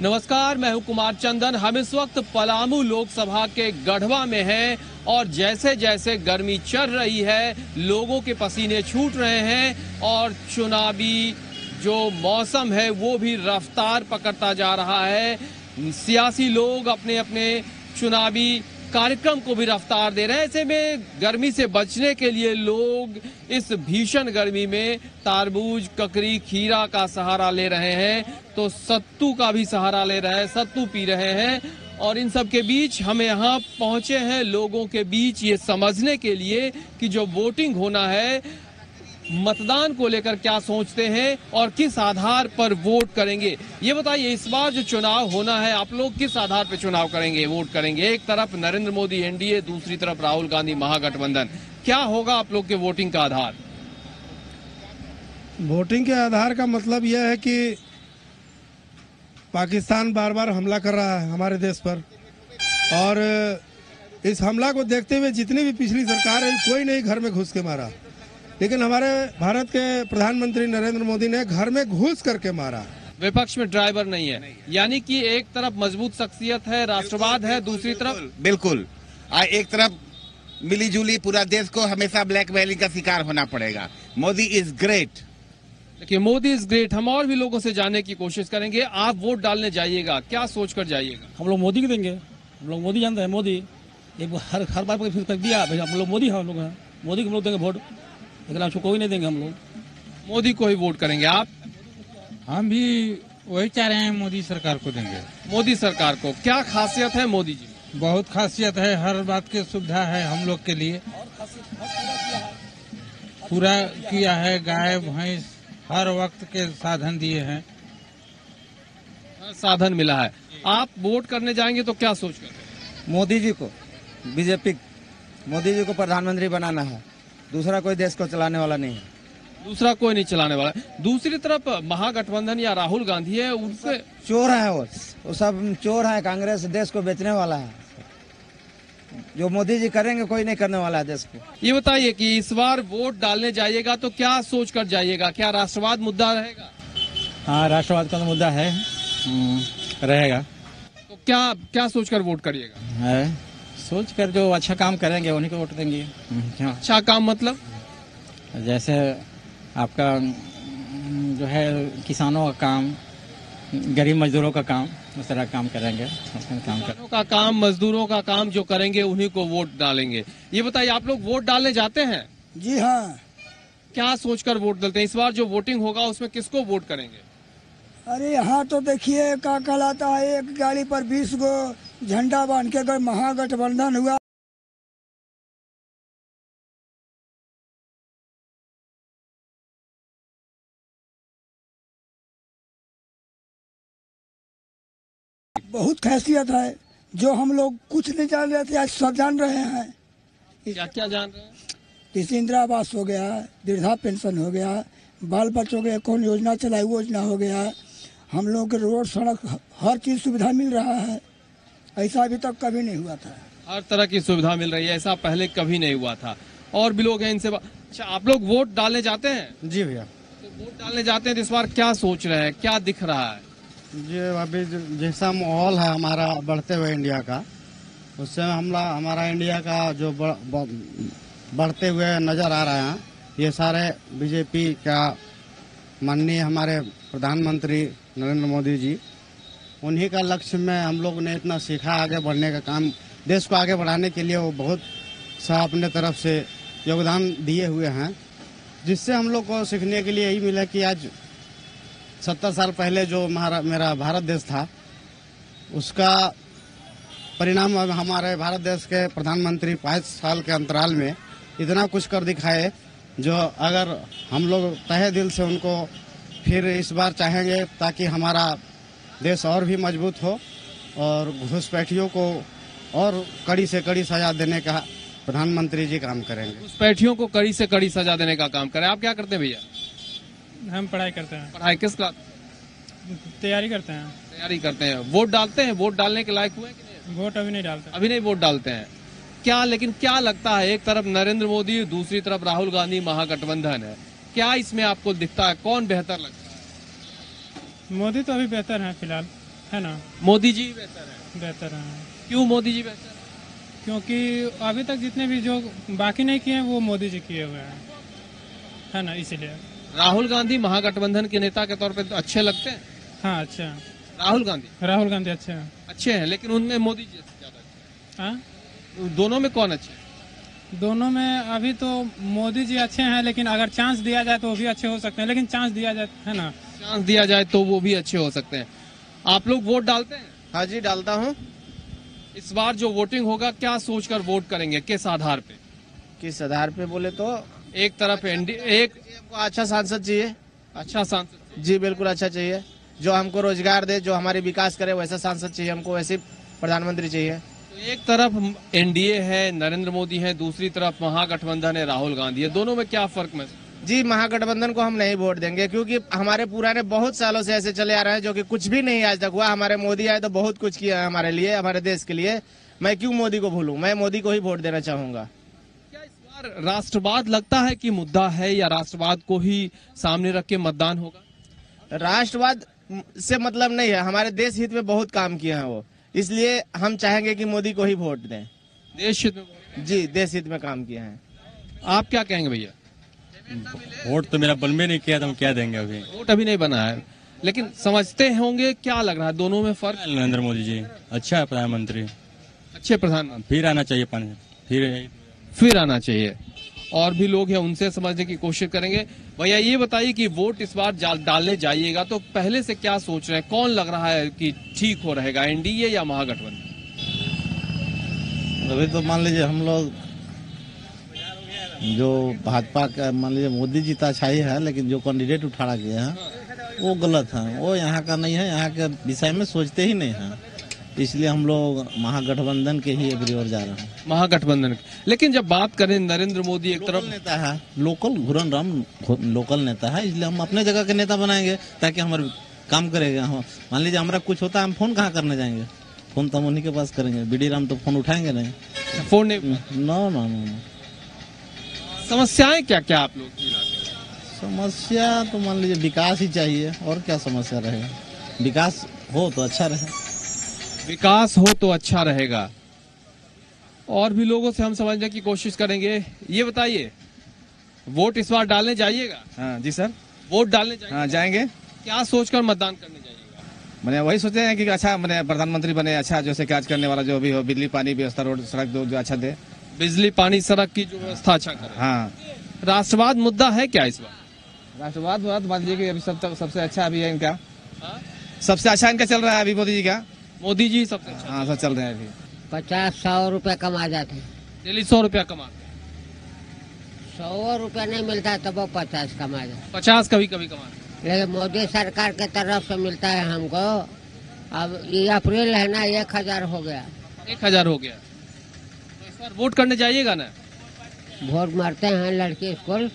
नमस्कार, मैं हूं कुमार चंदन। हम इस वक्त पलामू लोकसभा के गढ़वा में हैं और जैसे जैसे गर्मी चढ़ रही है, लोगों के पसीने छूट रहे हैं और चुनावी जो मौसम है वो भी रफ्तार पकड़ता जा रहा है। सियासी लोग अपने अपने चुनावी कार्यक्रम को भी रफ्तार दे रहे हैं। ऐसे में गर्मी से बचने के लिए लोग इस भीषण गर्मी में तरबूज, ककड़ी, खीरा का सहारा ले रहे हैं, तो सत्तू का भी सहारा ले रहे हैं, सत्तू पी रहे हैं। और इन सब के बीच हम यहाँ पहुंचे हैं लोगों के बीच ये समझने के लिए कि जो वोटिंग होना है, मतदान को लेकर क्या सोचते हैं और किस आधार पर वोट करेंगे। ये बताइए, इस बार जो चुनाव होना है, आप लोग किस आधार पर चुनाव करेंगे, वोट करेंगे? एक तरफ नरेंद्र मोदी एनडीए, दूसरी तरफ राहुल गांधी महागठबंधन। क्या होगा आप लोग के वोटिंग का आधार? वोटिंग के आधार का मतलब यह है कि पाकिस्तान बार बार हमला कर रहा है हमारे देश पर, और इस हमला को देखते हुए जितनी भी पिछली सरकार है, कोई नहीं घर में घुस के मारा, लेकिन हमारे भारत के प्रधानमंत्री नरेंद्र मोदी ने घर में घुस करके मारा। विपक्ष में ड्राइवर नहीं है, यानी कि एक तरफ मजबूत शख्सियत है, राष्ट्रवाद है, दूसरी तरफ बिल्कुल एक तरफ मिलीजुली पूरा देश को हमेशा ब्लैकमेलिंग का शिकार होना पड़ेगा। Modi is great. देखिए, मोदी इज ग्रेट। हम और भी लोगों से जानने की कोशिश करेंगे। आप वोट डालने जाइएगा, क्या सोचकर जाइएगा? हम लोग मोदी को देंगे। हम लोग मोदी जानते हैं, मोदी एक हर बार फिर दिया, हम लोग मोदी हम लोग हैं, मोदी को हम लोग देंगे वोट, लेकिन आपको कोई नहीं देंगे। हम लोग मोदी को ही वोट करेंगे। आप? हम भी वही चाह रहे हैं, मोदी सरकार को देंगे। मोदी सरकार को क्या खासियत है मोदी जी? बहुत खासियत है, हर बात की सुविधा है हम लोग के लिए, पूरा किया है। गाय भैंस हर वक्त के साधन दिए हैं, साधन मिला है। आप वोट करने जाएंगे तो क्या सोच कर? मोदी जी को, बीजेपी, मोदी जी को प्रधानमंत्री बनाना है, दूसरा कोई देश को चलाने वाला नहीं है। दूसरा कोई नहीं चलाने वाला। दूसरी तरफ महागठबंधन या राहुल गांधी है, उनसे चोर है, वो सब चोर है। कांग्रेस देश को बेचने वाला है, जो मोदी जी करेंगे कोई नहीं करने वाला है देश को। ये बताइए कि इस बार वोट डालने जाइएगा तो क्या सोच कर जाइएगा? क्या राष्ट्रवाद मुद्दा रहेगा? हाँ, राष्ट्रवाद का तो मुद्दा है, रहेगा। तो क्या सोचकर वोट करिएगा? है सोच कर जो अच्छा काम करेंगे उन्हीं को वोट देंगे। अच्छा काम मतलब? जैसे आपका जो है किसानों का काम, गरीब मजदूरों का काम, उस तरह काम करेंगे। किसानों का काम, मजदूरों का काम जो करेंगे उन्हीं को वोट डालेंगे। ये बताइए, आप लोग वोट डालने जाते हैं? जी हाँ। क्या सोचकर वोट डालते हैं? इस बार जो वोटिंग होगा उसमें किसको वोट करेंगे? अरे यहाँ तो देखिए क्या कहलाता है, एक गाड़ी पर 20 गो झंडा बांध के अगर महागठबंधन हुआ, बहुत खासियत है जो हम लोग कुछ नहीं जान रहे थे, आज सब जान रहे हैं। क्या जान रहे हैं? किसी इंदिरा आवास हो गया, वृद्धा पेंशन हो गया, बाल बच्चों के कौन योजना चलाई वो योजना हो गया, हम लोग के रोड सड़क हर चीज सुविधा मिल रहा है। ऐसा अभी तक कभी नहीं हुआ था। हर तरह की सुविधा मिल रही है, ऐसा पहले कभी नहीं हुआ था। और भी लोग हैं, इनसे अच्छा, आप लोग वोट डालने जाते हैं? जी भैया। तो वोट डालने जाते हैं तो इस बार क्या सोच रहे हैं, क्या दिख रहा है? जी, अभी जैसा माहौल है हमारा बढ़ते हुए इंडिया का, उससे हमारा इंडिया का जो बढ़ते हुए नजर आ रहा है, ये सारे बीजेपी का माननीय हमारे प्रधानमंत्री नरेंद्र मोदी जी, उन्हीं का लक्ष्य में हम लोग ने इतना सीखा, आगे बढ़ने का काम, देश को आगे बढ़ाने के लिए वो बहुत सा अपने तरफ से योगदान दिए हुए हैं, जिससे हम लोग को सीखने के लिए यही मिला कि आज 70 साल पहले जो मेरा भारत देश था, उसका परिणाम अब हमारे भारत देश के प्रधानमंत्री 5 साल के अंतराल में इतना कुछ कर दिखाए, जो अगर हम लोग तहे दिल से उनको फिर इस बार चाहेंगे ताकि हमारा देश और भी मजबूत हो और घुसपैठियों को और कड़ी से कड़ी सजा देने का प्रधानमंत्री जी काम करेंगे। घुसपैठियों को कड़ी से कड़ी सजा देने का काम करें। आप क्या करते हैं भैया? हम पढ़ाई करते हैं। पढ़ाई किस क्लास? तैयारी करते हैं। तैयारी करते हैं। वोट डालते हैं? वोट डालने के लायक हुए कि नहीं? वोट अभी नहीं डालते। अभी नहीं वोट डालते हैं। लेकिन क्या लगता है, एक तरफ नरेंद्र मोदी, दूसरी तरफ राहुल गांधी महागठबंधन है, क्या इसमें आपको दिखता है कौन बेहतर लगता है? मोदी तो अभी बेहतर है फिलहाल, है ना। मोदी जी बेहतर है? बेहतर है। क्यों मोदी जी बेहतर है? क्योंकि अभी तक जितने भी जो बाकी नहीं किए हैं वो मोदी जी किए हुए हैं, है ना, इसीलिए। राहुल गांधी महागठबंधन के नेता के तौर पे तो अच्छे लगते हैं। हाँ अच्छे हैं। राहुल गांधी अच्छे हैं। अच्छे हैं, लेकिन उनमें मोदी जी ज्यादा अच्छे हाँ, हैं। दोनों में कौन अच्छे है? दोनों में अभी तो मोदी जी अच्छे हैं, लेकिन अगर चांस दिया जाए तो वो भी अच्छे हो सकते हैं, लेकिन चांस दिया जाए, है ना, चांस दिया जाए तो वो भी अच्छे हो सकते हैं। आप लोग वोट डालते हैं? हाँ जी, डालता हूँ। इस बार जो वोटिंग होगा क्या सोचकर वोट करेंगे, किस आधार पे? किस आधार पे बोले तो एक तरफ एक हमको अच्छा सांसद चाहिए। अच्छा सांसद, जी बिल्कुल अच्छा चाहिए, जो हमको रोजगार दे, जो हमारे विकास करे, वैसा सांसद चाहिए हमको, वैसे प्रधानमंत्री चाहिए। तो एक तरफ एनडीए है, नरेंद्र मोदी है, दूसरी तरफ महागठबंधन है, राहुल गांधी है, दोनों में क्या फर्क में? जी महागठबंधन को हम नहीं वोट देंगे, क्योंकि हमारे पुराने बहुत सालों से ऐसे चले आ रहे हैं जो कि कुछ भी नहीं आज तक हुआ। हमारे मोदी आए तो बहुत कुछ किया है हमारे लिए, हमारे देश के लिए। मैं क्यों मोदी को भूलूं, मैं मोदी को ही वोट देना चाहूंगा। क्या इस बार राष्ट्रवाद लगता है कि मुद्दा है, या राष्ट्रवाद को ही सामने रख के मतदान होगा? राष्ट्रवाद से मतलब नहीं है, हमारे देश हित में बहुत काम किए हैं वो, इसलिए हम चाहेंगे कि मोदी को ही वोट दें। देश हित में? जी, देश हित में काम किए हैं। आप क्या कहेंगे भैया? वोट तो मेरा बन भी नहीं किया, तो हम क्या देंगे अभी? वोट अभी नहीं बना है, लेकिन समझते होंगे, क्या लग रहा है दोनों में फर्क? नरेंद्र मोदी जी अच्छा है प्रधानमंत्री, अच्छे प्रधानमंत्री, फिर आना चाहिए फिर आना चाहिए। और भी लोग हैं, उनसे समझने की कोशिश करेंगे। भैया ये बताइए कि वोट इस बार डालने जाइएगा तो पहले से क्या सोच रहे हैं, कौन लग रहा है कि ठीक हो रहेगा, एनडीए या महागठबंधन? अभी तो मान लीजिए हम लोग जो भाजपा का, मान लीजिए मोदी जी तो अच्छा ही है, लेकिन जो कैंडिडेट उठाया गया है वो गलत है, वो यहाँ का नहीं है, यहाँ के विषय में सोचते ही नहीं है, इसलिए हम लोग महागठबंधन के ही एग्री ओर जा रहे हैं। महागठबंधन। लेकिन जब बात करें, नरेंद्र मोदी एक तरफ नेता है, लोकल घुरन राम लोकल नेता है, इसलिए हम अपने जगह के नेता बनाएंगे ताकि हमारे काम करेगा। मान लीजिए हमारा कुछ होता है, हम फोन कहाँ करने जाएंगे, फोन तो हम उन्हीं के पास करेंगे। बीडी राम तो फोन उठाएंगे नहीं, फोन नहीं। नो। समस्याएं क्या क्या आप लोग की? समस्या तो मान लीजिए विकास ही चाहिए, और क्या समस्या रहेगा? विकास हो तो अच्छा रहे। विकास हो तो अच्छा रहेगा। और भी लोगों से हम समझने की कोशिश करेंगे। ये बताइए, वोट इस बार डालने जाइएगा? हाँ जी सर, वोट डालने जाइएगा? हाँ जाएंगे। क्या सोचकर मतदान करने जाइएगा? मैंने वही सोचे हैं कि अच्छा मैंने प्रधानमंत्री बने, अच्छा जैसे काज करने वाला जो भी हो, बिजली पानी व्यवस्था, रोड सड़क जो अच्छा दे, बिजली पानी सड़क की जो व्यवस्था अच्छा करे। हाँ। राष्ट्रवाद मुद्दा है क्या इस बार? राष्ट्रवाद मान लीजिए कि अभी सबसे अच्छा अभी है इनका, सबसे अच्छा इनका चल रहा है अभी मोदी जी का। मोदी जी सबसे अच्छा? हाँ सब चल रहे हैं अभी। 50-100 रुपया कमा जाते हैं, डेली 100 रुपया कमाते हैं। 100 रुपया नहीं मिलता है तब वो 50 कमा जाते, 50 कभी कभी कमाते हैं। लेकिन मोदी सरकार के तरफ से मिलता है हमको। अब ये अप्रैल है ना, 1000 हो गया। 1000 हो गया। तो इस बार वोट करने जाइएगा ना? वोट मारते हैं, लड़की स्कूल,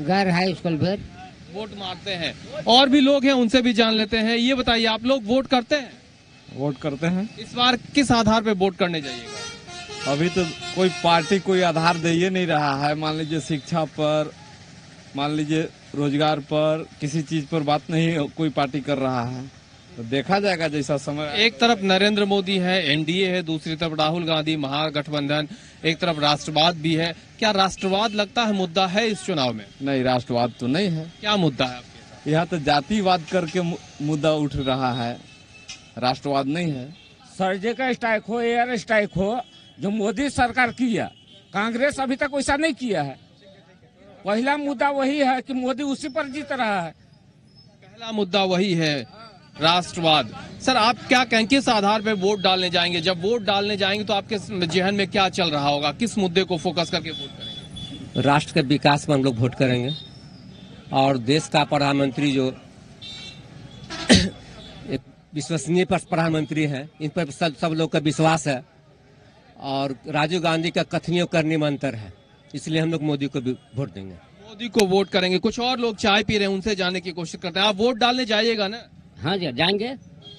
घर हाई स्कूल, फिर वोट मारते हैं। और भी लोग हैं, उनसे भी जान लेते हैं। ये बताइए, आप लोग वोट करते हैं? वोट करते हैं। इस बार किस आधार पे वोट करने जाइएगा? अभी तो कोई पार्टी कोई आधार दे ही नहीं रहा है। मान लीजिए शिक्षा पर, मान लीजिए रोजगार पर, किसी चीज पर बात नहीं कोई पार्टी कर रहा है, तो देखा जाएगा जैसा समय। एक तरफ नरेंद्र मोदी है, एनडीए है, दूसरी तरफ राहुल गांधी महागठबंधन, एक तरफ राष्ट्रवाद भी है। क्या राष्ट्रवाद लगता है मुद्दा है इस चुनाव में? नहीं, राष्ट्रवाद तो नहीं है। क्या मुद्दा है आपके? यहाँ तो जातिवाद करके मुद्दा उठ रहा है, राष्ट्रवाद नहीं है। सर्जिकल स्ट्राइक हो, एयर स्ट्राइक हो, जो मोदी सरकार किया, कांग्रेस अभी तक वैसा नहीं किया है। पहला मुद्दा वही है कि मोदी उसी पर जीत रहा है। पहला मुद्दा वही है, राष्ट्रवाद। सर आप क्या कहें, किस आधार पे वोट डालने जाएंगे? जब वोट डालने जाएंगे तो आपके जहन में क्या चल रहा होगा, किस मुद्दे को फोकस करके वोट करेंगे? राष्ट्र के विकास में हम लोग वोट करेंगे, और देश का प्रधानमंत्री जो एक विश्वसनीय प्रधानमंत्री है, इन पर सब लोग का विश्वास है, और राजीव गांधी का कथनीय करनी मंत्र है, इसलिए हम लोग मोदी को भी वोट देंगे। मोदी को वोट करेंगे। कुछ और लोग चाय पी रहे हैं, उनसे जानने की कोशिश करते हैं। आप वोट डालने जाइएगा ना? हाँ जी, जाएंगे।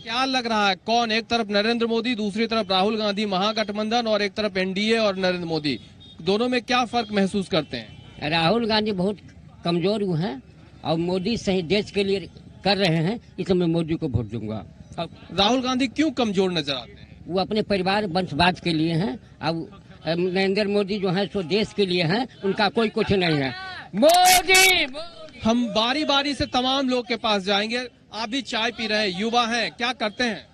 क्या लग रहा है, कौन, एक तरफ नरेंद्र मोदी, दूसरी तरफ राहुल गांधी महागठबंधन, और एक तरफ एनडीए और नरेंद्र मोदी, दोनों में क्या फर्क महसूस करते हैं? राहुल गांधी बहुत कमजोर हैं और मोदी सही देश के लिए कर रहे हैं, इसलिए मैं मोदी को वोट दूंगा। राहुल गांधी क्यों कमजोर नजर आते हैं? वो अपने परिवार वंशवाद के लिए हैं। अब नरेंद्र मोदी जो है सो देश के लिए हैं, उनका कोई कुछ नहीं है। मोदी हम बारी बारी से तमाम लोग के पास जाएंगे। आप भी चाय पी रहे हैं, युवा हैं, क्या करते हैं?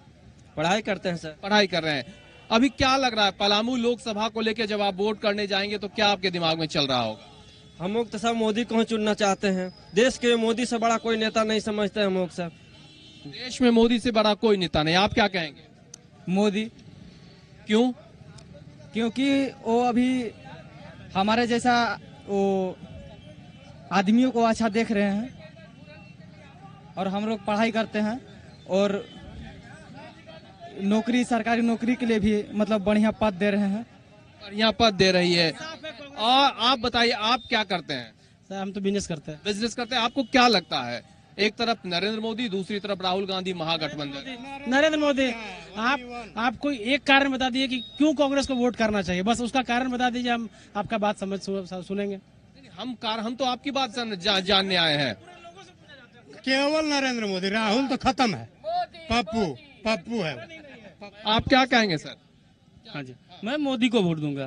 पढ़ाई करते हैं सर। पढ़ाई कर रहे हैं। अभी क्या लग रहा है पलामू लोकसभा को लेकर जब आप वोट करने जाएंगे तो क्या आपके दिमाग में चल रहा होगा? हम लोग तो सब मोदी को ही चुनना चाहते हैं। देश के मोदी से बड़ा कोई नेता नहीं समझते हम लोग सब। देश में मोदी से बड़ा कोई नेता नहीं, आप क्या कहेंगे? मोदी। क्यों? क्योंकि वो अभी हमारे जैसा वो आदमियों को अच्छा देख रहे हैं और हम लोग पढ़ाई करते हैं और नौकरी, सरकारी नौकरी के लिए भी मतलब बढ़िया पद दे रहे हैं। बढ़िया पद दे रही है। और आप बताइए, आप क्या करते हैं? सर हम तो बिजनेस करते हैं। बिजनेस करते हैं। आपको क्या लगता है, एक तरफ नरेंद्र मोदी, दूसरी तरफ राहुल गांधी, महागठबंधन? नरेंद्र मोदी। आप कोई एक कारण बता दिए कि क्यों कांग्रेस को वोट करना चाहिए, बस उसका कारण बता दीजिए, हम आपका बात सुनेंगे। हम तो आपकी बात जानने आए हैं। केवल नरेंद्र मोदी, राहुल तो खत्म है। पप्पू है। आप क्या कहेंगे सर? हाँ जी, मैं मोदी को वोट दूंगा।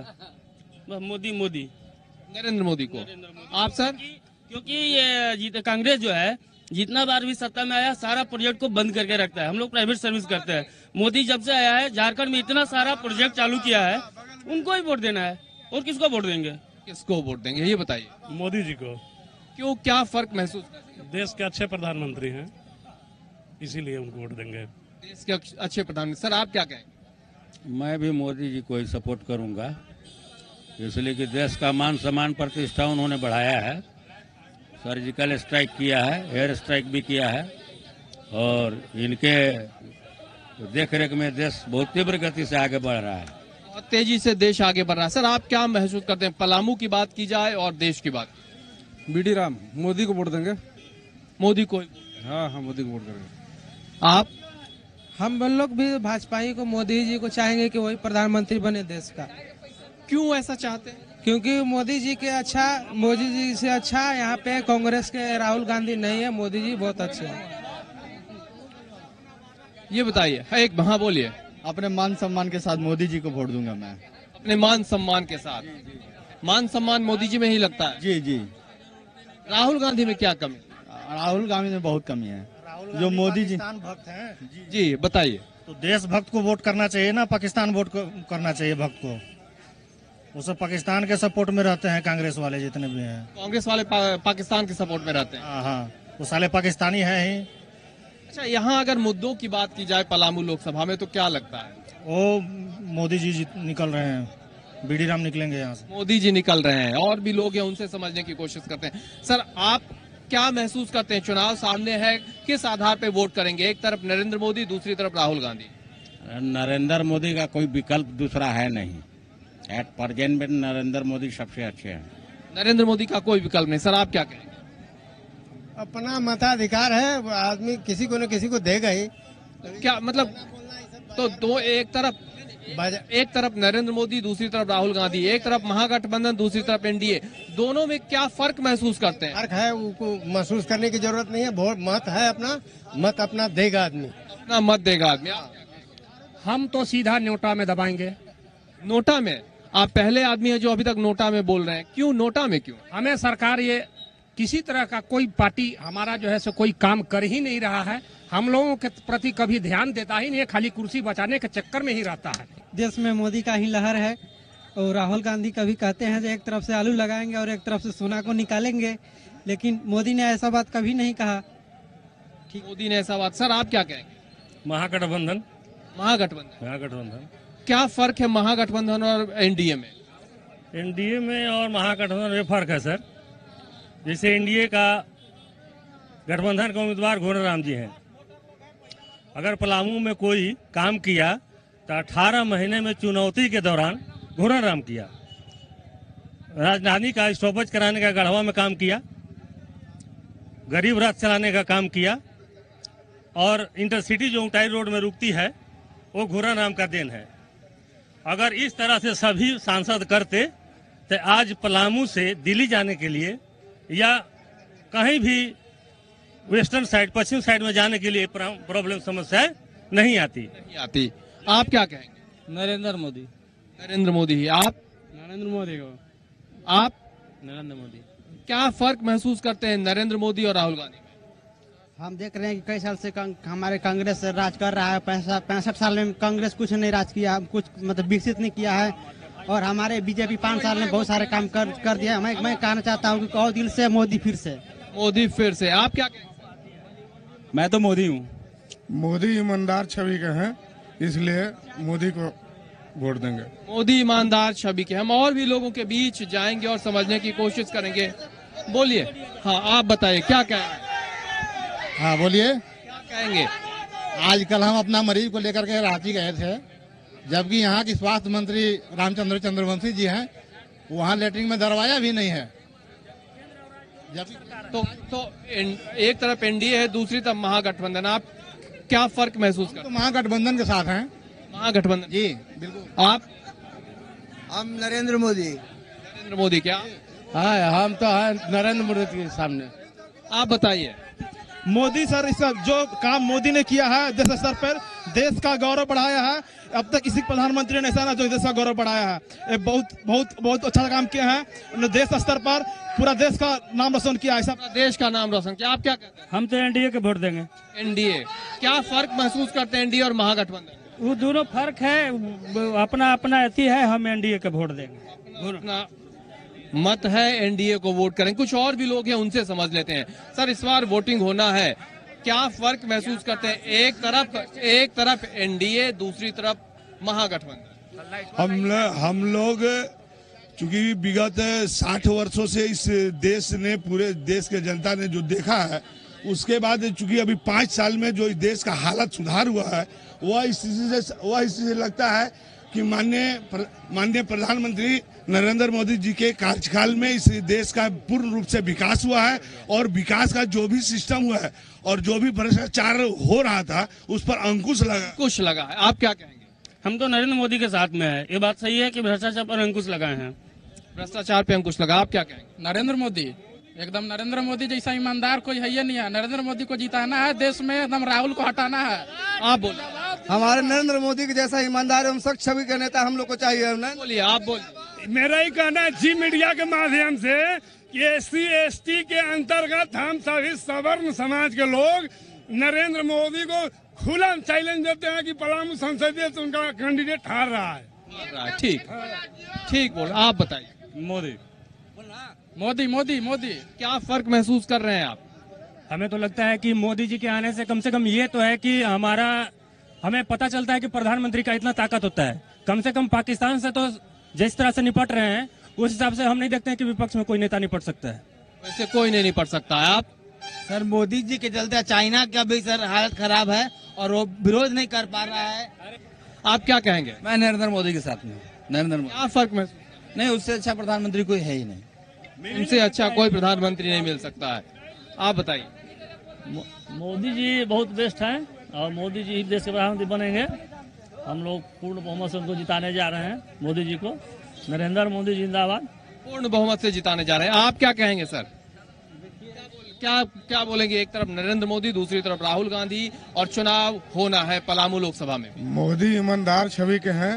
मोदी नरेंद्र मोदी को। आप सर? क्योंकि ये कांग्रेस जो है जितना बार भी सत्ता में आया सारा प्रोजेक्ट को बंद करके रखता है। हम लोग प्राइवेट सर्विस करते हैं। मोदी जब से आया है झारखंड में इतना सारा प्रोजेक्ट चालू किया है, उनको ही वोट देना है। और किसको वोट देंगे? किसको वोट देंगे ये बताइए? मोदी जी को। क्यों, क्या फर्क महसूस? देश के अच्छे प्रधानमंत्री हैं, इसीलिए उनको वोट देंगे। देश के अच्छे प्रधानमंत्री। सर आप क्या कहेंगे? मैं भी मोदी जी को ही सपोर्ट करूंगा, इसलिए कि देश का मान सम्मान प्रतिष्ठा उन्होंने बढ़ाया है। सर्जिकल स्ट्राइक किया है, एयर स्ट्राइक भी किया है और इनके देखरेख में देश बहुत तीव्र गति से आगे बढ़ रहा है। बहुत तेजी से देश आगे बढ़ रहा है। सर आप क्या महसूस करते हैं, पलामू की बात की जाए और देश की बात? बीडी राम, मोदी को वोट देंगे। मोदी को? हाँ, मोदी को वोट करेंगे। आप? हम लोग भी भाजपा ही को, मोदी जी को चाहेंगे कि वही प्रधानमंत्री बने देश का। क्यों ऐसा चाहते हैं? क्योंकि मोदी जी से अच्छा यहाँ पे कांग्रेस के राहुल गांधी नहीं है। मोदी जी बहुत अच्छे हैं। ये बताइए, एक हाँ बोलिए। अपने मान सम्मान के साथ मोदी जी को वोट दूंगा मैं। अपने मान सम्मान के साथ? मान सम्मान मोदी जी में ही लगता है? जी। राहुल गांधी में क्या कमी? राहुल गांधी में बहुत कमी है। जो मोदी जी भक्त हैं। जी बताइए। तो देशभक्त को वोट करना चाहिए ना, पाकिस्तान वोट करना चाहिए भक्त को। वो सब पाकिस्तान के सपोर्ट में रहते हैं, कांग्रेस वाले जितने भी हैं। कांग्रेस वाले पाकिस्तान के सपोर्ट में रहते हैं? हाँ, वो साले पाकिस्तानी है ही। अच्छा, यहाँ अगर मुद्दों की बात की जाए पलामू लोकसभा में तो क्या लगता है? वो मोदी जी निकल रहे हैं, बीडी राम निकलेंगे यहाँ से। मोदी जी निकल रहे हैं, और भी लोग हैं उनसे समझने की कोशिश करते हैं। सर आप क्या महसूस करते हैं, चुनाव सामने है, किस आधार पे वोट करेंगे? एक तरफ नरेंद्र मोदी, दूसरी तरफ राहुल गांधी। नरेंद्र मोदी का कोई विकल्प दूसरा है नहीं। एट प्रेजेंट में नरेंद्र मोदी सबसे अच्छे हैं। नरेंद्र मोदी का कोई विकल्प नहीं। सर आप क्या कहेंगे? अपना मताधिकार है, आदमी किसी को न किसी को देगा ही। क्या मतलब? तो दो, एक तरफ नरेंद्र मोदी, दूसरी तरफ राहुल गांधी, एक तरफ महागठबंधन, दूसरी तरफ एनडीए, दोनों में क्या फर्क महसूस करते हैं? फर्क है, उनको महसूस करने की जरूरत नहीं है। वोट मत है, मत अपना देगा आदमी, अपना मत देगा आदमी। हम तो सीधा नोटा में दबाएंगे। नोटा में? आप पहले आदमी है जो अभी तक नोटा में बोल रहे हैं। क्यों नोटा में? क्यों? हमें सरकार ये किसी तरह का कोई पार्टी हमारा जो है सो कोई काम कर ही नहीं रहा है। हम लोगों के प्रति कभी ध्यान देता ही नहीं है, खाली कुर्सी बचाने के चक्कर में ही रहता है। देश में मोदी का ही लहर है और राहुल गांधी कभी कहते हैं एक तरफ से आलू लगाएंगे और एक तरफ से सोना को निकालेंगे, लेकिन मोदी ने ऐसा बात कभी नहीं कहा। ठीक, मोदी ने ऐसा बात। सर आप क्या कहेंगे? महागठबंधन। महागठबंधन क्या फर्क है महागठबंधन और एनडीए में? एनडीए में और महागठबंधन में फर्क है सर। जैसे एनडीए का गठबंधन का उम्मीदवार घोड़ाराम जी हैं। अगर पलामू में कोई काम किया तो 18 महीने में चुनौती के दौरान घोड़ाराम किया। राजधानी का स्टॉपेज कराने का गढ़वा में काम किया, गरीब रथ चलाने का काम किया, और इंटरसिटी जो ऊंटाई रोड में रुकती है वो घोड़ाराम का देन है। अगर इस तरह से सभी सांसद करते तो आज पलामू से दिल्ली जाने के लिए या कहीं भी वेस्टर्न साइड, पश्चिम साइड में जाने के लिए प्रॉब्लम समस्या नहीं आती। आप क्या कहेंगे? नरेंद्र मोदी। नरेंद्र मोदी ही। आप? नरेंद्र मोदी को। आप? नरेंद्र मोदी। क्या फर्क महसूस करते हैं नरेंद्र मोदी और राहुल गांधी में? हम देख रहे हैं कि कई साल से हमारे कांग्रेस राज कर रहा है। 65 साल में कांग्रेस कुछ नहीं राज किया, कुछ मतलब विकसित नहीं किया है। और हमारे बीजेपी 5 साल में बहुत सारे काम कर दिया। मैं कहना चाहता हूँ कि और दिल से मोदी फिर से। आप क्या कहेंगे? मैं तो मोदी हूँ। मोदी ईमानदार छवि के हैं, इसलिए मोदी को वोट देंगे। मोदी ईमानदार छवि के। हम और भी लोगों के बीच जाएंगे और समझने की कोशिश करेंगे। बोलिए। हाँ, आप बताइए क्या कहेंगे? हाँ बोलिए। क्या कहेंगे? आजकल हम अपना मरीज को लेकर के रांची गए थे, जबकि यहाँ की स्वास्थ्य मंत्री रामचंद्र चंद्रवंशी जी हैं, वहाँ लेटरिन में दरवाजा भी नहीं है। तो एक तरफ एनडीए है, दूसरी तरफ महागठबंधन। आप क्या फर्क महसूस करते हैं? तो महागठबंधन के साथ हैं। महागठबंधन जी बिल्कुल। आप? हम नरेंद्र मोदी। नरेंद्र मोदी। क्या? हाँ, हम तो हैं नरेंद्र मोदी के सामने। आप बताइए। मोदी सर, इस जो काम मोदी ने किया है देश स्तर पर, देश का गौरव बढ़ाया है। अब तक किसी प्रधानमंत्री ने ऐसा ना जो देश का गौरव बढ़ाया है। ये बहुत बहुत बहुत अच्छा काम किया है उन्होंने। देश स्तर पर पूरा देश का नाम रोशन किया है। सब देश का नाम रोशन किया। आप क्या कहते हैं? हम तो एनडीए के वोट देंगे। एनडीए। क्या फर्क महसूस करते हैं एनडीए और महागठबंधन? वो दोनों फर्क है, अपना अपना अति है। हम एनडीए के वोट देंगे। अपना मत है, एनडीए को वोट करें। कुछ और भी लोग हैं, उनसे समझ लेते हैं। सर, इस बार वोटिंग होना है, क्या फर्क महसूस करते हैं? एक तरफ एनडीए, दूसरी तरफ महागठबंधन। हम लोग चूंकि विगत 60 वर्षों से इस देश ने, पूरे देश के जनता ने जो देखा है, उसके बाद चूंकि अभी 5 साल में जो इस देश का हालत सुधार हुआ है, वह स्थिति से लगता है कि माननीय प्रधानमंत्री नरेंद्र मोदी जी के कार्यकाल में इस देश का पूर्ण रूप से विकास हुआ है। और विकास का जो भी सिस्टम हुआ है और जो भी भ्रष्टाचार हो रहा था, उस पर अंकुश लगा है। आप क्या कहेंगे? हम तो नरेंद्र मोदी के साथ में है। ये बात सही है कि भ्रष्टाचार पर अंकुश लगाए हैं। भ्रष्टाचार पे अंकुश लगा। आप क्या कहेंगे? नरेंद्र मोदी, एकदम नरेंद्र मोदी जैसा ईमानदार कोई है ही नहीं है। नरेंद्र मोदी को जिताना है देश में, एकदम राहुल को हटाना है। आप बोलिए। हमारे नरेंद्र मोदी के जैसा ईमानदार एवं सख्त छवि का नेता हम लोग को चाहिए। बोलिए। आप बोलिए। मेरा ही कहना है जी मीडिया के माध्यम से कि SC ST के अंतर्गत हम सभी सवर्ण समाज के लोग नरेंद्र मोदी को खुला चैलेंज देते हैं कि पलामू संसदीय से उनका कैंडिडेट हार रहा है। ठीक बोल। आप बताइए। मोदी मोदी मोदी मोदी। क्या फर्क महसूस कर रहे हैं आप? हमें तो लगता है कि मोदी जी के आने से कम ये तो है कि हमें पता चलता है कि प्रधानमंत्री का इतना ताकत होता है। कम से कम पाकिस्तान से तो जिस तरह से निपट रहे हैं, उस हिसाब से हम नहीं देखते हैं कि विपक्ष में कोई नेता निपट सकता है। वैसे कोई नहीं निपट सकता है। आप? सर, मोदी जी के चलते चाइना का भी सर हालत खराब है और वो विरोध नहीं कर पा रहा है। आप क्या कहेंगे? मैं नरेंद्र मोदी के साथ में। नरेंद्र मोदी। क्या फर्क महसूस? नहीं, उससे अच्छा प्रधानमंत्री कोई है ही नहीं। उनसे अच्छा कोई प्रधानमंत्री नहीं मिल सकता है। आप बताइए। मोदी जी बहुत बेस्ट हैं और मोदी जी देश के प्रधानमंत्री बनेंगे। हम लोग पूर्ण बहुमत से उनको जिताने जा रहे हैं, मोदी जी को। नरेंद्र मोदी जिंदाबाद। पूर्ण बहुमत से जिताने जा रहे हैं। आप क्या कहेंगे सर? क्या बोलेंगे? एक तरफ नरेंद्र मोदी, दूसरी तरफ राहुल गांधी, और चुनाव होना है पलामू लोकसभा में। मोदी ईमानदार छवि के हैं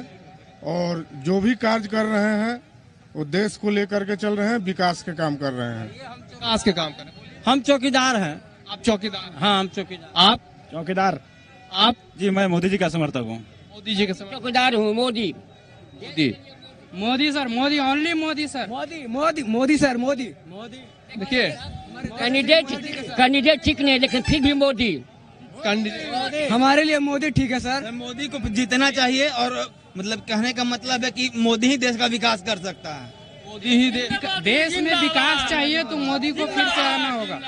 और जो भी कार्य कर रहे हैं वो देश को लेकर के चल रहे हैं, विकास के काम कर रहे हैं। विकास के काम कर रहे हैं। हम चौकीदार हैं। आप चौकीदार? हाँ, हम चौकीदार। आप? चौकीदार। आप? जी, मैं मोदी जी का समर्थक हूँ। मोदी जी के चौकीदार हूँ। Modi Modi sir, Modi only Modi sir. Modi sir, Modi. देखिए, कैंडिडेट ठीक नहीं, लेकिन फिर भी मोदी। हमारे लिए मोदी ठीक है सर। मोदी को जीतना चाहिए और मतलब कहने का मतलब है कि मोदी ही देश का विकास कर सकता है। मोदी ही देश में विकास चाहिए तो मोदी को फिर से आना होगा।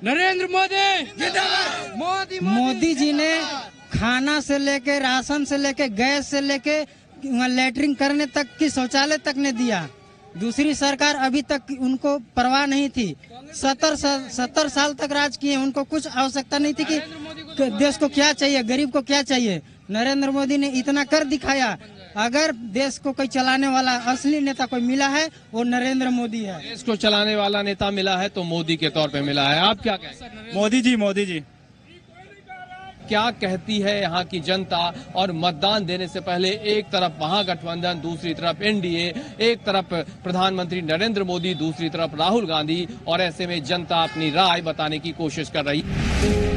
नरेंद्र मोदी। मोदी जी ने खाना से लेके, राशन से लेके, गैस से लेके, लेटरिन करने तक की, शौचालय तक ने दिया। दूसरी सरकार अभी तक उनको परवाह नहीं थी। 70 साल तक राज किए, उनको कुछ आवश्यकता नहीं थी कि देश को क्या चाहिए, गरीब को क्या चाहिए। नरेंद्र मोदी ने इतना कर दिखाया। अगर देश को कोई चलाने वाला असली नेता कोई मिला है, वो नरेंद्र मोदी है। देश को चलाने वाला नेता मिला है तो मोदी के तौर पे मिला है। आप क्या कहें? मोदी जी। मोदी जी। क्या कहती है यहाँ की जनता। और मतदान देने से पहले एक तरफ महागठबंधन, दूसरी तरफ एनडीए, एक तरफ प्रधानमंत्री नरेंद्र मोदी, दूसरी तरफ राहुल गांधी, और ऐसे में जनता अपनी राय बताने की कोशिश कर रही है।